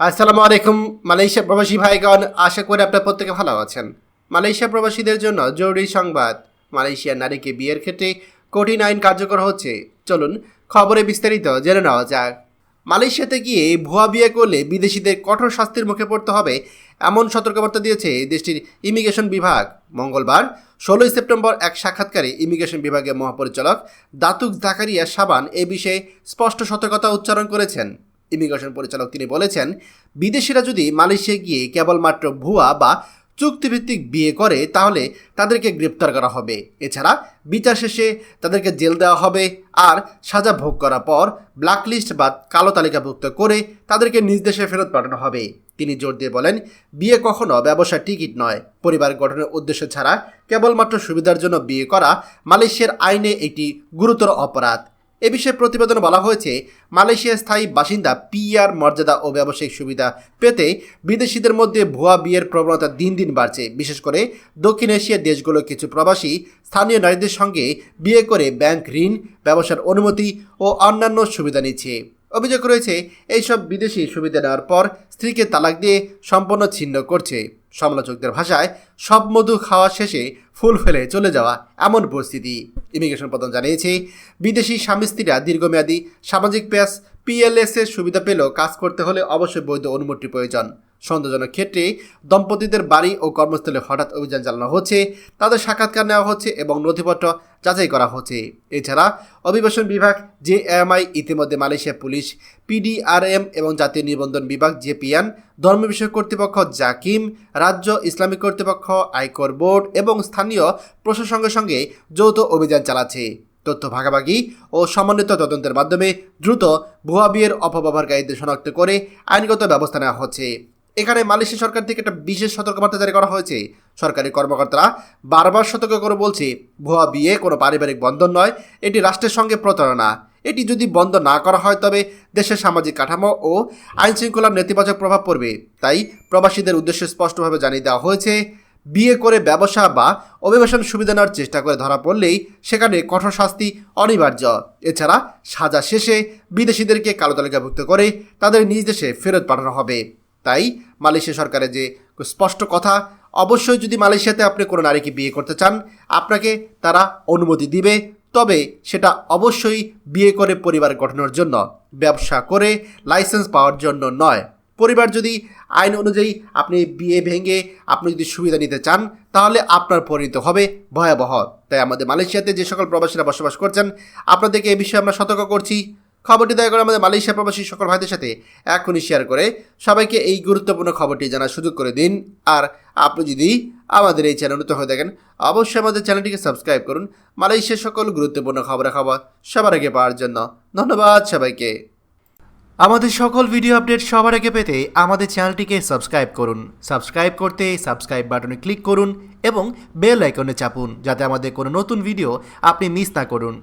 আসসালামু আলাইকুম মালয়েশিয়া প্রবাসী ভাইগণ, আশা করি আপনারা প্রত্যেকে ভালো আছেন। মালয়েশিয়া প্রবাসীদের জন্য জরুরি সংবাদ। মালয়েশিয়ার নারীকে বিয়ের ক্ষেত্রে কঠিন আইন কার্যকর হচ্ছে। চলুন খবরে বিস্তারিত জেনে নেওয়া যাক। মালয়েশিয়াতে গিয়ে ভুয়া বিয়ে করলে বিদেশিদের কঠোর শাস্তির মুখে পড়তে হবে, এমন সতর্কবার্তা দিয়েছে দেশটির ইমিগ্রেশন বিভাগ। মঙ্গলবার 16 সেপ্টেম্বর এক সাক্ষাৎকারে ইমিগ্রেশন বিভাগের মহাপরিচালক দাতুক জাকারিয়া সাবান এ বিষয়ে স্পষ্ট সতর্কতা উচ্চারণ করেছেন। ইমিগ্রেশন পরিচালক তিনি বলেছেন, বিদেশিরা যদি মালয়েশিয়া গিয়ে কেবলমাত্র ভুয়া বা চুক্তিভিত্তিক বিয়ে করে তাহলে তাদেরকে গ্রেপ্তার করা হবে। এছাড়া বিচার শেষে তাদেরকে জেল দেওয়া হবে, আর সাজা ভোগ করার পর ব্ল্যাকলিস্ট বা কালো তালিকাভুক্ত করে তাদেরকে নিজ দেশে ফেরত পাঠানো হবে। তিনি জোর দিয়ে বলেন, বিয়ে কখনো ব্যবসার টিকিট নয়। পরিবার গঠনের উদ্দেশ্য ছাড়া কেবলমাত্র সুবিধার জন্য বিয়ে করা মালয়েশিয়ার আইনে একটি গুরুতর অপরাধ। এ বিষয়ে প্রতিবেদনে বলা হয়েছে, মালয়েশিয়ার স্থায়ী বাসিন্দা পিআর মর্যাদা ও ব্যবসায়িক সুবিধা পেতে বিদেশিদের মধ্যে ভুয়া বিয়ের প্রবণতা দিন দিন বাড়ছে। বিশেষ করে দক্ষিণ এশিয়ার দেশগুলোর কিছু প্রবাসী স্থানীয় নারীদের সঙ্গে বিয়ে করে ব্যাংক ঋণ, ব্যবসার অনুমতি ও অন্যান্য সুবিধা নিচ্ছে। অভিযোগ রয়েছে, এইসব বিদেশি সুবিধা নেওয়ার পর স্ত্রীকে তালাক দিয়ে সম্পূর্ণ ছিন্ন করছে। সমালোচকদের ভাষায় সব মধু খাওয়া শেষে ফুল ফেলে চলে যাওয়া এমন পরিস্থিতি। ইমিগ্রেশন প্রধান জানিয়েছে, বিদেশি স্বামী স্ত্রীরা দীর্ঘমেয়াদী সামাজিক প্যাস পিএলএস এর সুবিধা পেলেও কাজ করতে হলে অবশ্যই বৈধ অনুমতির প্রয়োজন। সন্দেহজনক ক্ষেত্রে দম্পতিদের বাড়ি ও কর্মস্থলে হঠাৎ অভিযান চালানো হচ্ছে, তাদের সাক্ষাৎকার নেওয়া হচ্ছে এবং নথিপত্র যাচাই করা হচ্ছে। এছাড়া অভিবাসন বিভাগ জেএমআই ইতিমধ্যে মালয়েশিয়া পুলিশ পিডিআরএম এবং জাতীয় নিবন্ধন বিভাগ জেপিয়ান, ধর্ম বিষয়ক কর্তৃপক্ষ জাকিম, রাজ্য ইসলামিক কর্তৃপক্ষ আয়কর বোর্ড এবং স্থানীয় প্রশাসনের সঙ্গে যৌথ অভিযান চালাচ্ছে। তথ্য ভাগাভাগি ও সমন্বিত তদন্তের মাধ্যমে দ্রুত ভুয়া বিয়ের অপব্যবহারকারীদের শনাক্ত করে আইনগত ব্যবস্থা নেওয়া হচ্ছে। এখানে মালয়েশিয়া সরকার থেকে একটা বিশেষ সতর্কবার্তা জারি করা হয়েছে। সরকারি কর্মকর্তারা বারবার সতর্ক করে বলছে, ভুয়া বিয়ে কোনো পারিবারিক বন্ধন নয়, এটি রাষ্ট্রের সঙ্গে প্রতারণা। এটি যদি বন্ধ না করা হয় তবে দেশের সামাজিক কাঠামো ও আইনশৃঙ্খলার নেতিবাচক প্রভাব পড়বে। তাই প্রবাসীদের উদ্দেশ্যে স্পষ্টভাবে জানিয়ে দেওয়া হয়েছে, বিয়ে করে ব্যবসা বা অভিবাসন সুবিধা নেওয়ার চেষ্টা করে ধরা পড়লেই সেখানে কঠোর শাস্তি অনিবার্য। এছাড়া সাজা শেষে বিদেশিদেরকে কালো তালিকাভুক্ত করে তাদের নিজ দেশে ফেরত পাঠানো হবে। তাই মালয়েশিয়া সরকারের যে স্পষ্ট কথা, অবশ্যই যদি মালয়েশিয়াতে আপনি কোনো নারীকে বিয়ে করতে চান, আপনাকে তারা অনুমতি দিবে, তবে সেটা অবশ্যই বিয়ে করে পরিবার গঠনের জন্য, ব্যবসা করে লাইসেন্স পাওয়ার জন্য নয়। পরিবার যদি আইন অনুযায়ী আপনি বিয়ে ভেঙে আপনি যদি সুবিধা নিতে চান, তাহলে আপনার পরিণত হবে ভয়াবহ। তাই আমাদের মালয়েশিয়াতে যে সকল প্রবাসীরা বসবাস করছেন, আপনাদেরকে এই বিষয়ে আমরা সতর্ক করছি। খবরটি দয়া করে আমাদের মালয়েশিয়া প্রবাসী সকল ভাইদের সাথে এখনই শেয়ার করে সবাইকে এই গুরুত্বপূর্ণ খবরটি জানার সুযোগ করে দিন। আর আপনি যদি আমাদের এই চ্যানেল নতুন হয়ে থাকেন, অবশ্যই আমাদের চ্যানেলটিকে সাবস্ক্রাইব করুন মালয়েশিয়ার সকল গুরুত্বপূর্ণ খবর সবার আগে পাওয়ার জন্য। ধন্যবাদ সবাইকে। আমাদের সকল ভিডিও আপডেট সবার আগে পেতে আমাদের চ্যানেলটিকে সাবস্ক্রাইব করুন। সাবস্ক্রাইব করতে সাবস্ক্রাইব বাটনে ক্লিক করুন এবং বেল আইকনে চাপুন, যাতে আমাদের কোনো নতুন ভিডিও আপনি মিস না করুন।